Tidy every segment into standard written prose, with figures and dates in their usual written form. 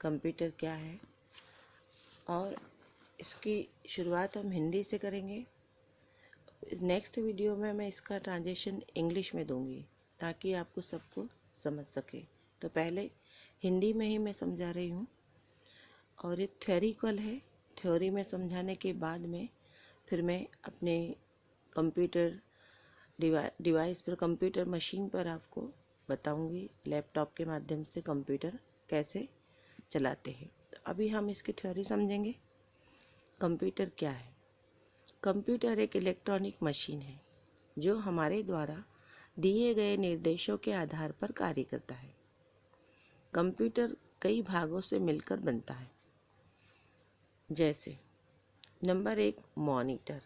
Computer क्या है, और इसकी शुरुआत हम हिंदी से करेंगे। नेक्स्ट वीडियो में मैं इसका ट्रांजेक्शन इंग्लिश में दूंगी ताकि आपको सबको समझ सके। तो पहले हिंदी में ही मैं समझा रही हूँ, और ये थ्योरिकल है। थ्योरी में समझाने के बाद में फिर मैं अपने कंप्यूटर डिवाइस पर, कंप्यूटर मशीन पर आपको बताऊंगी लैपटॉप के माध्यम से कंप्यूटर कैसे चलाते हैं। तो अभी हम इसकी थ्योरी समझेंगे। कंप्यूटर क्या है? कंप्यूटर एक इलेक्ट्रॉनिक मशीन है जो हमारे द्वारा दिए गए निर्देशों के आधार पर कार्य करता है। कंप्यूटर कई भागों से मिलकर बनता है, जैसे नंबर 1 मॉनिटर,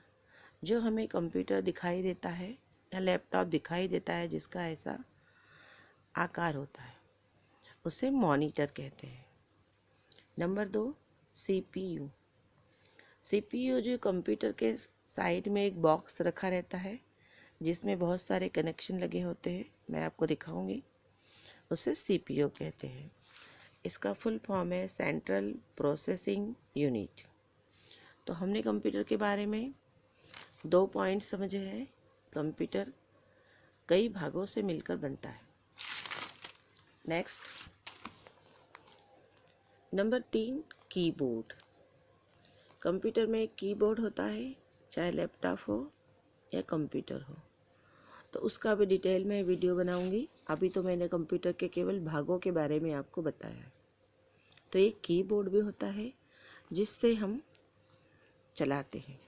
जो हमें कंप्यूटर दिखाई देता है या लैपटॉप दिखाई देता है जिसका ऐसा आकार होता है, उसे मॉनिटर कहते हैं। Number 2 CPU. सीपीयू जो कंप्यूटर के साइड में एक बॉक्स रखा रहता है जिसमें बहुत सारे कनेक्शन लगे होते हैं, मैं आपको दिखाऊंगी, उसे सीपीयू कहते हैं। इसका फुल फॉर्म है सेंट्रल प्रोसेसिंग यूनिट। तो हमने कंप्यूटर के बारे में 2 पॉइंट समझे हैं। कंप्यूटर कई भागों से मिलकर बनता है। Next number 3 keyboard. कंप्यूटर में एक कीबोर्ड होता है, चाहे लैपटॉप हो या कंप्यूटर हो। तो उसका भी डिटेल में वीडियो बनाऊंगी। अभी तो मैंने कंप्यूटर के केवल भागों के बारे में आपको बताया है। तो एक कीबोर्ड भी होता है जिससे हम चलाते हैं।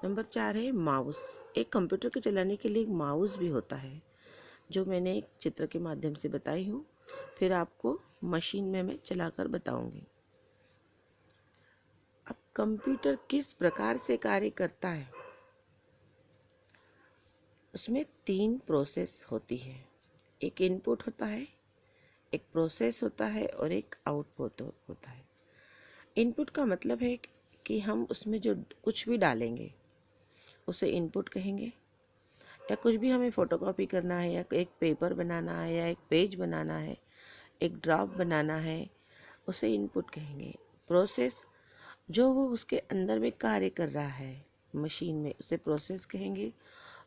नंबर 4 है माउस। एक कंप्यूटर के चलाने के लिए एक माउस भी होता है जो मैंने एक चित्र के माध्यम से बताई हूँ, फिर आपको मशीन में मैं चलाकर बताऊंगी। अब कंप्यूटर किस प्रकार से कार्य करता है? उसमें 3 प्रोसेस होती है। एक इनपुट होता है, एक प्रोसेस होता है और एक आउटपुट होता है। इनपुट का मतलब है कि हम उसमें जो कुछ भी डालेंगे उसे इनपुट कहेंगे, या कुछ भी हमें फ़ोटोकॉपी करना है, या एक पेपर बनाना है, या एक पेज बनाना है, एक ड्राफ्ट बनाना है, उसे इनपुट कहेंगे। प्रोसेस जो वो उसके अंदर में कार्य कर रहा है मशीन में, उसे प्रोसेस कहेंगे।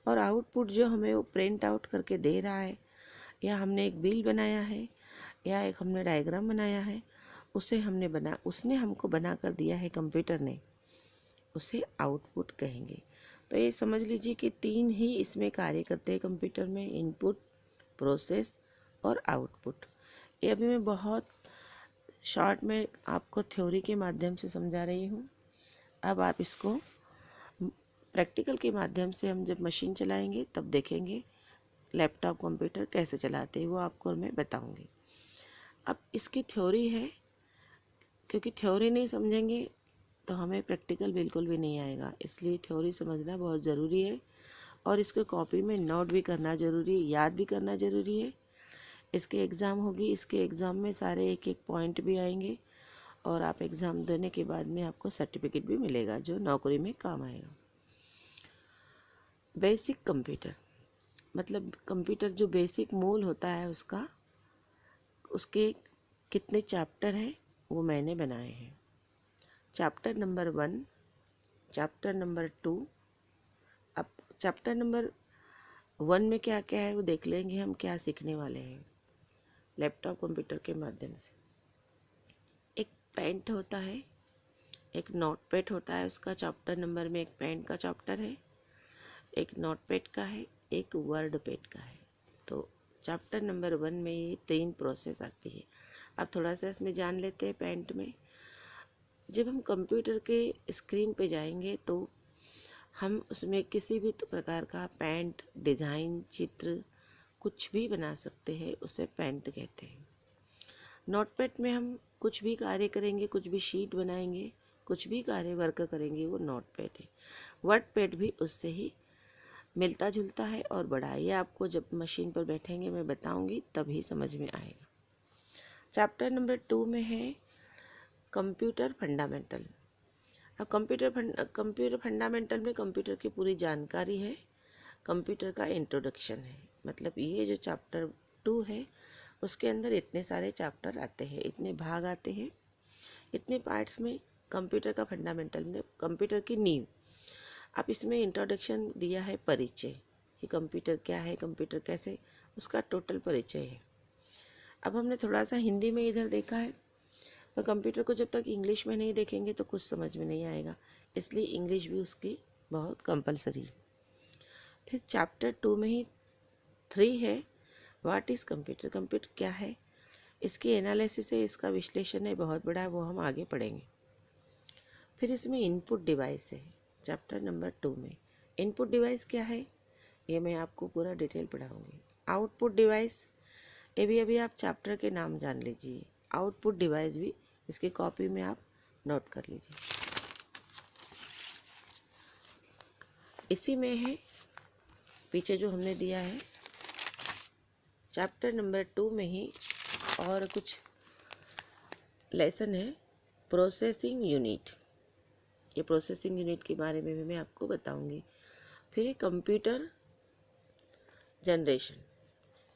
और आउटपुट जो हमें वो प्रिंट आउट करके दे रहा है, या हमने एक बिल बनाया है, या एक हमने डायग्राम बनाया है, उसने हमको बना कर दिया है कंप्यूटर ने, उसे आउटपुट कहेंगे। तो ये समझ लीजिए कि 3 ही इसमें कार्य करते हैं कंप्यूटर में, इनपुट, प्रोसेस और आउटपुट। ये अभी मैं बहुत शॉर्ट में आपको थ्योरी के माध्यम से समझा रही हूँ। अब आप इसको प्रैक्टिकल के माध्यम से हम जब मशीन चलाएंगे तब देखेंगे लैपटॉप कंप्यूटर कैसे चलाते हैं, वो आपको मैं बताऊंगी। अब इसकी थ्योरी है, क्योंकि थ्योरी नहीं समझेंगे तो हमें प्रैक्टिकल बिल्कुल भी नहीं आएगा, इसलिए थ्योरी समझना बहुत ज़रूरी है। और इसको कॉपी में नोट भी करना ज़रूरी है, याद भी करना ज़रूरी है। इसके एग्ज़ाम होगी, इसके एग्ज़ाम में सारे एक एक पॉइंट भी आएंगे, और आप एग्ज़ाम देने के बाद में आपको सर्टिफिकेट भी मिलेगा जो नौकरी में काम आएगा। बेसिक कंप्यूटर मतलब कंप्यूटर जो बेसिक मूल होता है उसके कितने चैप्टर हैं वो मैंने बनाए हैं। Chapter number 1, chapter number 2। अब चैप्टर नंबर 1 में क्या क्या है वो देख लेंगे, हम क्या सीखने वाले हैं लैपटॉप कंप्यूटर के माध्यम से। एक पेंट होता है, एक नोटपैड होता है, उसका चैप्टर नंबर में एक पेंट का चैप्टर है, एक नोटपैड का है, एक वर्ड पैड का है। तो चैप्टर नंबर 1 में ये 3 प्रोसेस आती है। अब थोड़ा सा इसमें जान लेते हैं पेंट में। जब हम कंप्यूटर के स्क्रीन पे जाएंगे तो हम उसमें किसी भी प्रकार का पेंट, डिज़ाइन, चित्र कुछ भी बना सकते हैं, उसे पेंट कहते हैं। नोटपैड में हम कुछ भी कार्य करेंगे, कुछ भी शीट बनाएंगे, कुछ भी कार्य वर्क करेंगे, वो नोटपैड है। वर्ड पैड भी उससे ही मिलता जुलता है और बड़ा है। ये आपको जब मशीन पर बैठेंगे मैं बताऊंगी तभी समझ में आएगा। चैप्टर नंबर 2 में है कंप्यूटर फंडामेंटल। अब कंप्यूटर फंडामेंटल में कंप्यूटर की पूरी जानकारी है, कंप्यूटर का इंट्रोडक्शन है। मतलब ये जो चैप्टर 2 है उसके अंदर इतने सारे चैप्टर आते हैं, इतने भाग आते हैं, इतने पार्ट्स में कंप्यूटर का फंडामेंटल में कंप्यूटर की नींव। अब इसमें इंट्रोडक्शन दिया है, परिचय कि कंप्यूटर क्या है, कंप्यूटर कैसे, उसका टोटल परिचय है। अब हमने थोड़ा सा हिंदी में इधर देखा है, पर कंप्यूटर को जब तक इंग्लिश में नहीं देखेंगे तो कुछ समझ में नहीं आएगा, इसलिए इंग्लिश भी उसकी बहुत कंपलसरी है। फिर चैप्टर 2 में ही 3 है, व्हाट इज़ कंप्यूटर, कंप्यूटर क्या है, इसकी एनालिसिस है, इसका विश्लेषण है, बहुत बड़ा है, वो हम आगे पढ़ेंगे। फिर इसमें इनपुट डिवाइस है, चैप्टर नंबर 2 में इनपुट डिवाइस क्या है ये मैं आपको पूरा डिटेल पढ़ाऊँगी। आउटपुट डिवाइस, ये भी अभी आप चैप्टर के नाम जान लीजिए। आउटपुट डिवाइस भी इसकी कॉपी में आप नोट कर लीजिए। इसी में है पीछे जो हमने दिया है चैप्टर नंबर 2 में ही और कुछ लेसन है, प्रोसेसिंग यूनिट। ये प्रोसेसिंग यूनिट के बारे में भी मैं आपको बताऊंगी। फिर कंप्यूटर जनरेशन,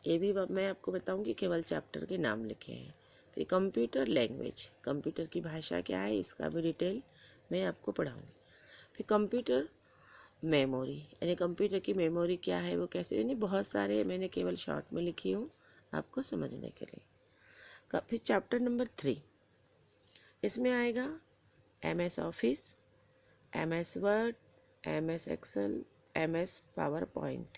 ये भी मैं आपको बताऊंगी, केवल चैप्टर के नाम लिखे हैं। फिर कंप्यूटर लैंग्वेज, कंप्यूटर की भाषा क्या है इसका भी डिटेल मैं आपको पढ़ाऊंगी। फिर कंप्यूटर मेमोरी, यानी कंप्यूटर की मेमोरी क्या है, वो कैसे, यानी बहुत सारे मैंने केवल शॉर्ट में लिखी हूँ आपको समझने के लिए। फिर चैप्टर नंबर 3, इसमें आएगा MS office, MS word, MS Excel, MS PowerPoint.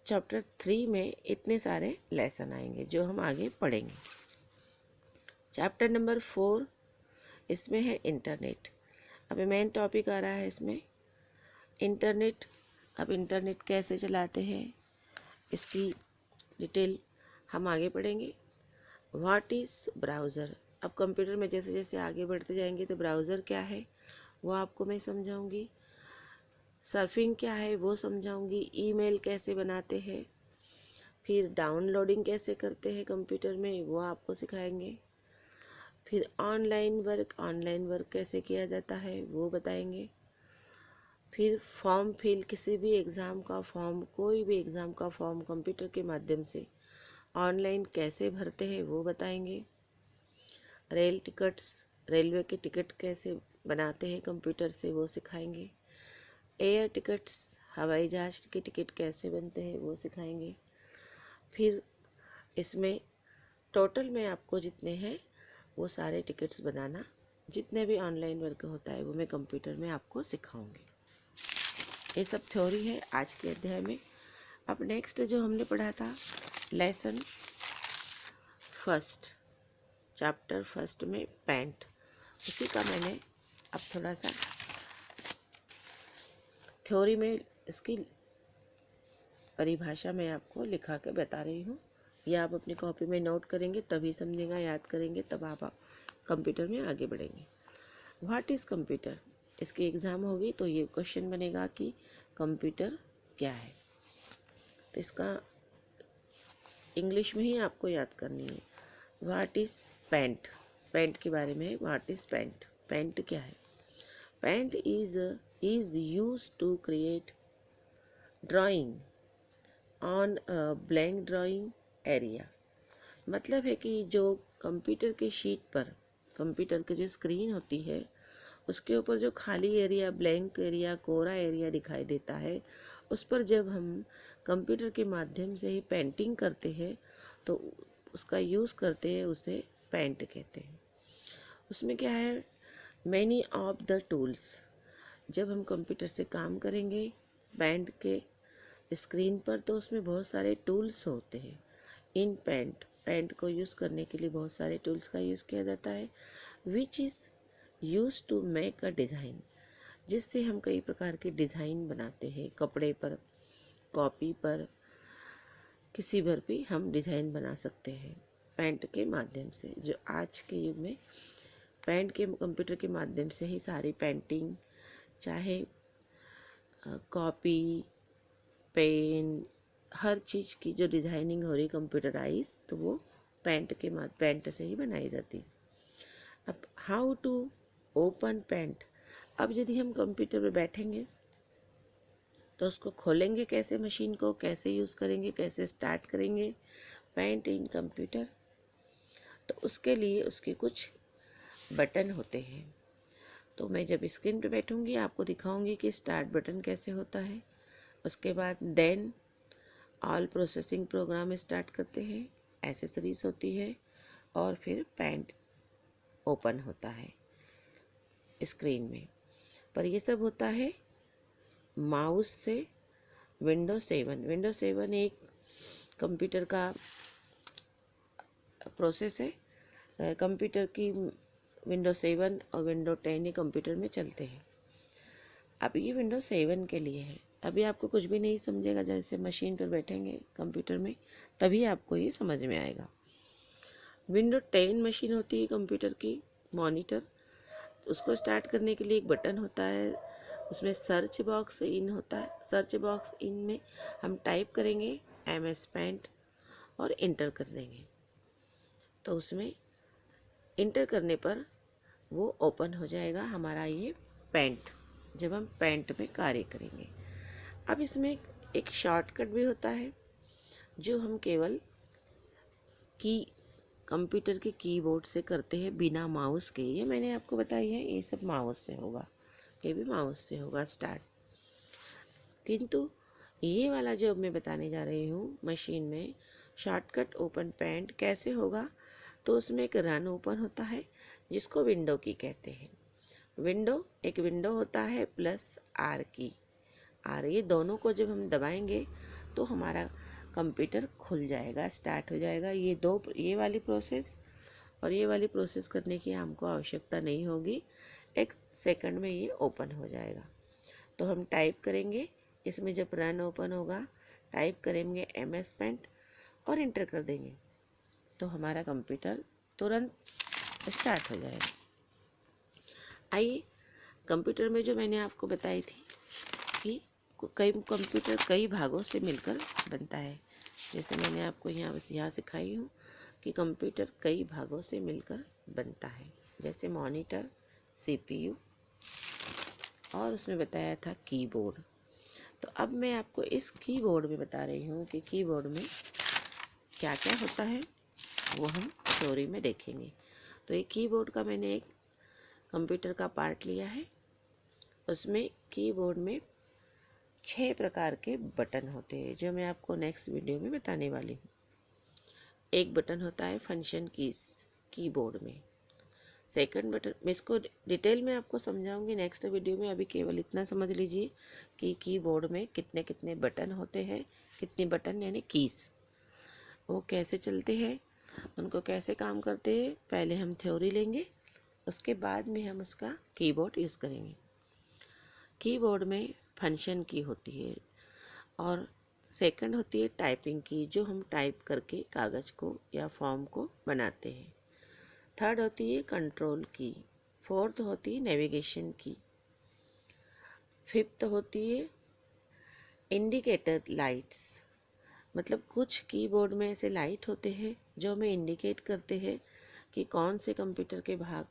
Chapter 3 में इतने सारे लेसन आएंगे जो हम आगे पढ़ेंगे। चैप्टर नंबर 4, इसमें है इंटरनेट। अभी मेन टॉपिक आ रहा है इसमें इंटरनेट। अब इंटरनेट कैसे चलाते हैं इसकी डिटेल हम आगे पढ़ेंगे। व्हाट इज़ ब्राउज़र, अब कंप्यूटर में जैसे जैसे आगे बढ़ते जाएंगे तो ब्राउज़र क्या है वो आपको मैं समझाऊंगी, सर्फिंग क्या है वो समझाऊंगी, ईमेल कैसे बनाते हैं, फिर डाउनलोडिंग कैसे करते हैं कंप्यूटर में वो आपको सिखाएंगे, फिर ऑनलाइन वर्क कैसे किया जाता है वो बताएंगे, फिर फॉर्म फिल, किसी भी एग्ज़ाम का फॉर्म, कोई भी एग्ज़ाम का फॉर्म कंप्यूटर के माध्यम से ऑनलाइन कैसे भरते हैं वो बताएंगे, रेल टिकट्स, रेलवे के टिकट कैसे बनाते हैं कंप्यूटर से वो सिखाएंगे, एयर टिकट्स, हवाई जहाज़ के टिकट कैसे बनते हैं वो सिखाएंगे। फिर इसमें टोटल में आपको जितने हैं वो सारे टिकट्स बनाना, जितने भी ऑनलाइन वर्क होता है वो मैं कंप्यूटर में आपको सिखाऊंगी। ये सब थ्योरी है आज के अध्याय में। अब नेक्स्ट जो हमने पढ़ा था लेसन फर्स्ट, चैप्टर फर्स्ट में पेंट, उसी का मैंने अब थोड़ा सा थ्योरी में इसकी परिभाषा मैं आपको लिखा के बता रही हूँ। यह आप अपनी कॉपी में नोट करेंगे तभी समझेगा, याद करेंगे तब आप कंप्यूटर में आगे बढ़ेंगे। व्हाट इज़ कंप्यूटर, इसकी एग्ज़ाम होगी तो ये क्वेश्चन बनेगा कि कंप्यूटर क्या है, तो इसका इंग्लिश में ही आपको याद करनी है। व्हाट इज़ पेंट, पेंट के बारे में, व्हाट इज़ पेंट, पेंट क्या है, paint is used to create drawing on a blank drawing area. मतलब है कि जो कंप्यूटर के शीट पर, कंप्यूटर की जो स्क्रीन होती है उसके ऊपर जो खाली एरिया, ब्लैंक एरिया, कोरा एरिया दिखाई देता है, उस पर जब हम कंप्यूटर के माध्यम से ही पेंटिंग करते हैं तो उसका यूज़ करते हैं, उसे पेंट कहते हैं। उसमें क्या है, मैनी ऑफ द टूल्स, जब हम कंप्यूटर से काम करेंगे पेंट के स्क्रीन पर तो उसमें बहुत सारे टूल्स होते हैं। इन पेंट, पेंट को यूज़ करने के लिए बहुत सारे टूल्स का यूज़ किया जाता है। Which is use to make a design, जिससे हम कई प्रकार के डिज़ाइन बनाते हैं, कपड़े पर, कॉपी पर, किसी पर भी हम डिज़ाइन बना सकते हैं पेंट के माध्यम से। जो आज के युग में पेंट के, कंप्यूटर के माध्यम से ही सारी पेंटिंग, चाहे कॉपी, पेन, हर चीज़ की जो डिज़ाइनिंग हो रही कंप्यूटराइज, तो वो पेंट से ही बनाई जाती है। अब हाउ टू ओपन पेंट, अब यदि हम कंप्यूटर पे बैठेंगे तो उसको खोलेंगे कैसे, मशीन को कैसे यूज़ करेंगे, कैसे स्टार्ट करेंगे, पेंट इन कंप्यूटर, तो उसके लिए उसके कुछ बटन होते हैं। तो मैं जब स्क्रीन पे बैठूंगी आपको दिखाऊंगी कि स्टार्ट बटन कैसे होता है। उसके बाद then all processing program start करते हैं, एसेसरीज होती है, और फिर पेंट ओपन होता है स्क्रीन में। पर ये सब होता है माउस से। विंडो 7 एक कंप्यूटर का प्रोसेस है। कंप्यूटर की विंडो 7 और विंडो 10 ये कंप्यूटर में चलते हैं। अब ये विंडो 7 के लिए है। अभी आपको कुछ भी नहीं समझेगा, जैसे मशीन पर बैठेंगे कंप्यूटर में तभी आपको ये समझ में आएगा। विंडो 10 मशीन होती है कंप्यूटर की मॉनिटर। तो उसको स्टार्ट करने के लिए एक बटन होता है, उसमें सर्च बॉक्स इन होता है। सर्च बॉक्स इन में हम टाइप करेंगे MS पेंट और इंटर कर देंगे, तो उसमें इंटर करने पर वो ओपन हो जाएगा हमारा ये पेंट, जब हम पेंट में कार्य करेंगे। अब इसमें एक शॉर्टकट भी होता है जो हम केवल कंप्यूटर के कीबोर्ड से करते हैं बिना माउस के। ये मैंने आपको बताई है, ये सब माउस से होगा, ये भी माउस से होगा स्टार्ट। किंतु ये वाला जो मैं बताने जा रही हूँ मशीन में शॉर्टकट ओपन पेंट कैसे होगा, तो उसमें एक रन ओपन होता है जिसको विंडो की कहते हैं। एक विंडो होता है प्लस R की। ये दोनों को जब हम दबाएंगे तो हमारा कंप्यूटर खुल जाएगा, स्टार्ट हो जाएगा। ये वाली प्रोसेस और ये वाली प्रोसेस करने की हमको आवश्यकता नहीं होगी, 1 सेकंड में ये ओपन हो जाएगा। तो हम टाइप करेंगे इसमें, जब रन ओपन होगा टाइप करेंगे MS पेंट और इंटर कर देंगे, तो हमारा कंप्यूटर तुरंत स्टार्ट हो जाएगा। आइए, कंप्यूटर में जो मैंने आपको बताई थी कि कंप्यूटर कई भागों से मिलकर बनता है। जैसे मैंने आपको यहाँ सिखाई हूँ कि कंप्यूटर कई भागों से मिलकर बनता है, जैसे मॉनिटर, CPU और उसमें बताया था कीबोर्ड। तो अब मैं आपको इस कीबोर्ड में बता रही हूँ कि कीबोर्ड में क्या क्या होता है, वो हम थ्योरी में देखेंगे। तो ये कीबोर्ड का मैंने एक कंप्यूटर का पार्ट लिया है। उसमें कीबोर्ड में 6 प्रकार के बटन होते हैं जो मैं आपको नेक्स्ट वीडियो में बताने वाली हूँ। एक बटन होता है फंक्शन कीज कीबोर्ड में। सेकंड बटन मैं इसको डिटेल में आपको समझाऊंगी नेक्स्ट वीडियो में। अभी केवल इतना समझ लीजिए कि कीबोर्ड में कितने कितने बटन होते हैं, कितने बटन यानी कीज, वो कैसे चलते हैं, उनको कैसे काम करते हैं, पहले हम थ्योरी लेंगे, उसके बाद में हम उसका कीबोर्ड यूज़ करेंगे। कीबोर्ड में फंक्शन की होती है और सेकंड होती है टाइपिंग की, जो हम टाइप करके कागज़ को या फॉर्म को बनाते हैं। थर्ड होती है कंट्रोल की। फोर्थ होती है नेविगेशन की। फिफ्थ होती है इंडिकेटर लाइट्स, मतलब कुछ कीबोर्ड में ऐसे लाइट होते हैं जो हमें इंडिकेट करते हैं कि कौन से कंप्यूटर के भाग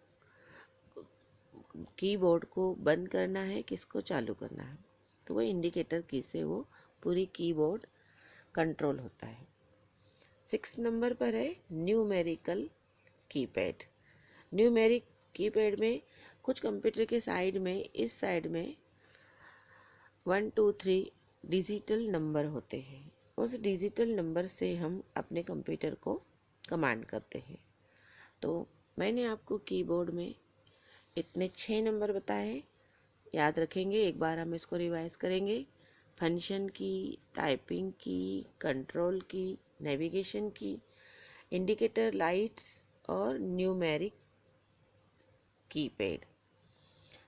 कीबोर्ड को बंद करना है, किसको चालू करना है। तो वो इंडिकेटर की से वो पूरी कीबोर्ड कंट्रोल होता है। 6 नंबर पर है न्यूमेरिकल कीपैड। न्यूमेरिक कीपैड में कुछ कंप्यूटर के साइड में, इस साइड में 1 2 3 डिजिटल नंबर होते हैं। उस डिजिटल नंबर से हम अपने कंप्यूटर को कमांड करते हैं। तो मैंने आपको कीबोर्ड में इतने 6 नंबर बताए, याद रखेंगे। एक बार हम इसको रिवाइज करेंगे। फंक्शन की, टाइपिंग की, कंट्रोल की, नेविगेशन की, इंडिकेटर लाइट्स और न्यूमेरिक कीपैड।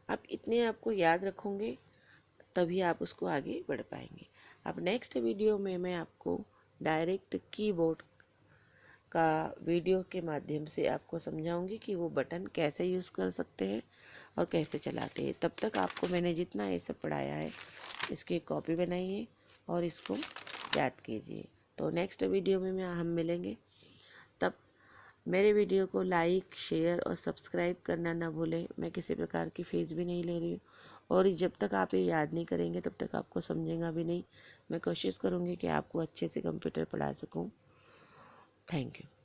अब इतने आपको याद रखोगे तभी आप उसको आगे बढ़ पाएंगे। अब नेक्स्ट वीडियो में मैं आपको डायरेक्ट कीबोर्ड का वीडियो के माध्यम से आपको समझाऊंगी कि वो बटन कैसे यूज़ कर सकते हैं और कैसे चलाते हैं। तब तक आपको मैंने जितना ये सब पढ़ाया है इसकी कॉपी बनाइए और इसको याद कीजिए। तो नेक्स्ट वीडियो में हम मिलेंगे। तब मेरे वीडियो को लाइक, शेयर और सब्सक्राइब करना ना भूलें। मैं किसी प्रकार की फ़ीस भी नहीं ले रही हूँ और जब तक आप ये याद नहीं करेंगे तब तक आपको समझेगा भी नहीं। मैं कोशिश करूँगी कि आपको अच्छे से कंप्यूटर पढ़ा सकूँ। Thank you.